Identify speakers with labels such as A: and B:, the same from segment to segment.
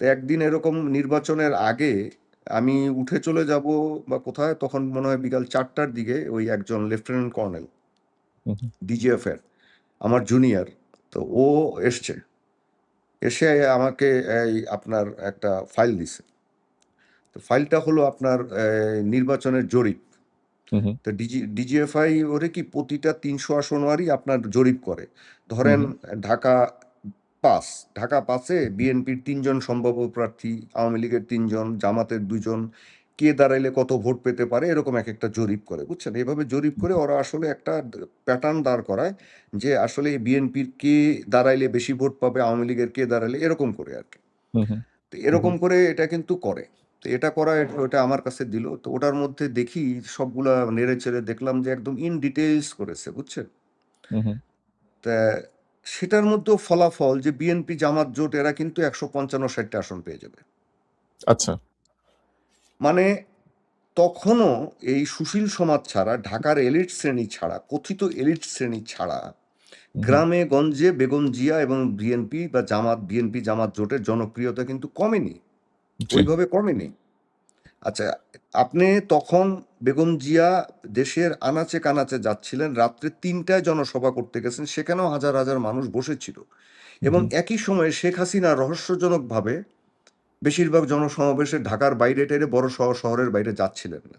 A: তো একদিন এরকম নির্বাচনের আগে আমি উঠে চলে যাব বা কোথায়, তখন মনে হয় বিকাল 4টার দিকে ওই একজন লেফটেন্যান্ট কর্নেল
B: হুম, হুম,
A: ডিজিএফ এর আমার জুনিয়র, তো ও এসছে, এসে আমাকে এই আপনার একটা ফাইল দিছে। তো ফাইলটা হলো আপনার নির্বাচনের জরিপ।
B: হুম, হুম,
A: তো ডিজিএফআই ওরে কি প্রতিটা 300 আসনওয়ারই আপনার জরিপ করে।
B: হুম,
A: ধরেন
B: হুম,
A: ঢাকা পাঁচ, ঢাকা পাঁচে বিএনপির 3জন সম্ভাব্য প্রার্থী, আওয়ামী লীগের 3জন, জামাতের 2জন, কে দাঁড়াইলে কত ভোট পেতে পারে, এরকম এক একটা জরিপ করে, বুঝছেন? এভাবে জরিপ করে ওরা আসলে একটা প্যাটার্ন দাঁড় করায় যে আসলে বিএনপির কে দাঁড়াইলে বেশি ভোট পাবে, আওয়ামী লীগের কে দাঁড়াইলে, এরকম করে আর কি।
B: হুম, হুম,
A: তো এরকম করে এটা কিন্তু করে। তো এটা করা, ওটা আমার কাছে দিল। তো ওটার মধ্যে দেখি সবগুলা নেড়ে চেড়ে দেখলাম যে একদম ইন ডিটেইলস করেছে, বুঝছেন?
B: হুম, হুম,
A: তা সেটার মধ্যেও ফলাফল যে বিএনপি জামাত জোট এরা কিন্তু 155-60টা আসন পেয়ে যাবে।
B: আচ্ছা।
A: মানে তখনও এই সুশীল সমাজ ছাড়া, ঢাকার এলিট শ্রেণী ছাড়া, কথিত এলিট শ্রেণী ছাড়া
B: হুম, হুম,
A: গ্রামে গঞ্জে বেগম জিয়া এবং বিএনপি বা জামাত, বিএনপি জামাত জোটের জনপ্রিয়তা কিন্তু কমেনি,
B: জি।
A: ওইভাবে কমেনি। আচ্ছা, আপনি তখন বেগম জিয়া দেশের আনাচে কানাচে যাচ্ছিলেন, রাত্রে 3টায় জনসভা করতে গেছেন, সেখানেও হাজার হাজার মানুষ বসেছিল।
B: হুম,
A: এবং
B: হুম।
A: একই সময়ে শেখ হাসিনা রহস্যজনকভাবে বেশিরভাগ জনসমাবেশে ঢাকার বাইরে টাইরে বড় শহরের বাইরে যাচ্ছিলেন না।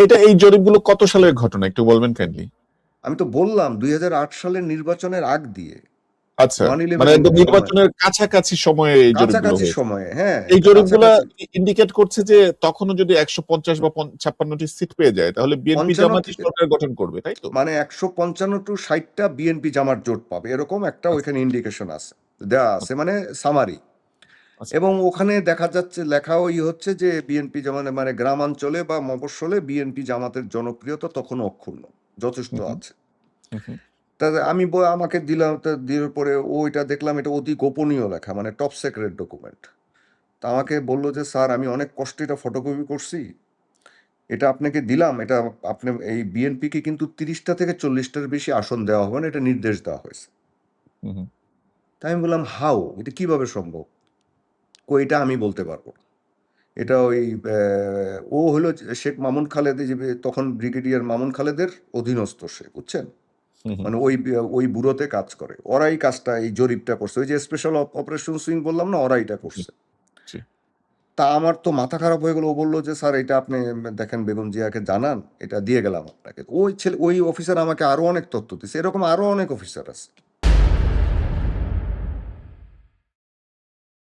B: এটা এই জরিপগুলো কত সালের ঘটনা একটু বলবেন কাইন্ডলি?
A: আমি তো বললাম 2008 সালের নির্বাচনের আগ দিয়ে,
B: আচ্ছা, মানে
A: 111
B: একদম
A: সময়,
B: নির্বাচনের কাছাকাছি সময়ে এই জরিপগুলো
A: কাছাকাছি
B: হয়েছে।
A: সময়ে, হ্যাঁ,
B: এই
A: এটা
B: জরিপগুলা
A: কাছাকাছি।
B: ইন্ডিকেট করছে যে তখনও যদি 150 বা 56টি সিট পেয়ে যায় তাহলে বিএনপি
A: 55
B: জামাতই
A: থেকে,
B: সরকার গঠন করবে, তাই তো?
A: মানে 155-60টা বিএনপি জামাত জোট পাবে, এরকম একটা
B: আচ্ছা,
A: ওইখানে ইন্ডিকেশন আছে, দেওয়া আছে, মানে সামারি।
B: আচ্ছা।
A: এবং ওখানে দেখা যাচ্ছে লেখাও হচ্ছে যে বিএনপি যেমন, মানে গ্রামাঞ্চলে বা মফস্বলে বিএনপি জামাতের জনপ্রিয়তা তখনও অক্ষুণ্ণ, যথেষ্ট
B: হুম, হুম,
A: আছে।
B: হুম, হুম,
A: তা আমি আমাকে দিলাম, তা দেওয়ার পরে ওইটা দেখলাম এটা অতি গোপনীয় লেখা, মানে টপ সিক্রেট ডকুমেন্ট। তা আমাকে বললো যে স্যার আমি অনেক কষ্টে এটা ফটোকপি করছি, এটা আপনাকে দিলাম, এটা আপনি এই বিএনপিকে কিন্তু 30টা থেকে 40টার বেশি আসন দেওয়া হবে না, এটা নির্দেশ দেওয়া হয়েছে।
B: হুম, হুম,
A: তাই আমি বললাম হাউ, এটা কিভাবে সম্ভব? এটা আমি বলতে পারবো না। এটা ওই ও হলো শেখ মামুন খালেদ, এই যে তখন ব্রিগেডিয়ার মামুন খালেদের অধীনস্থ সে, বুঝছেন?
B: হুম, হুম,
A: মানে ওই ব্যুরোতে কাজ করে, ওরাই কাজটা, এই জরিপটা করছে, ওই যে স্পেশাল অপারেশন উইং বললাম না, ওরা এটা
B: জি,
A: করছে।
B: জি।
A: তা আমার তো মাথা খারাপ হয়ে গেল। ও বললো যে স্যার এটা আপনি দেখেন বেগম জিয়াকে জানান, এটা দিয়ে গেলাম আপনাকে। ওই ছেলে, ওই অফিসার আমাকে আরো অনেক তথ্য দিচ্ছে, এরকম আরো অনেক অফিসার আছে।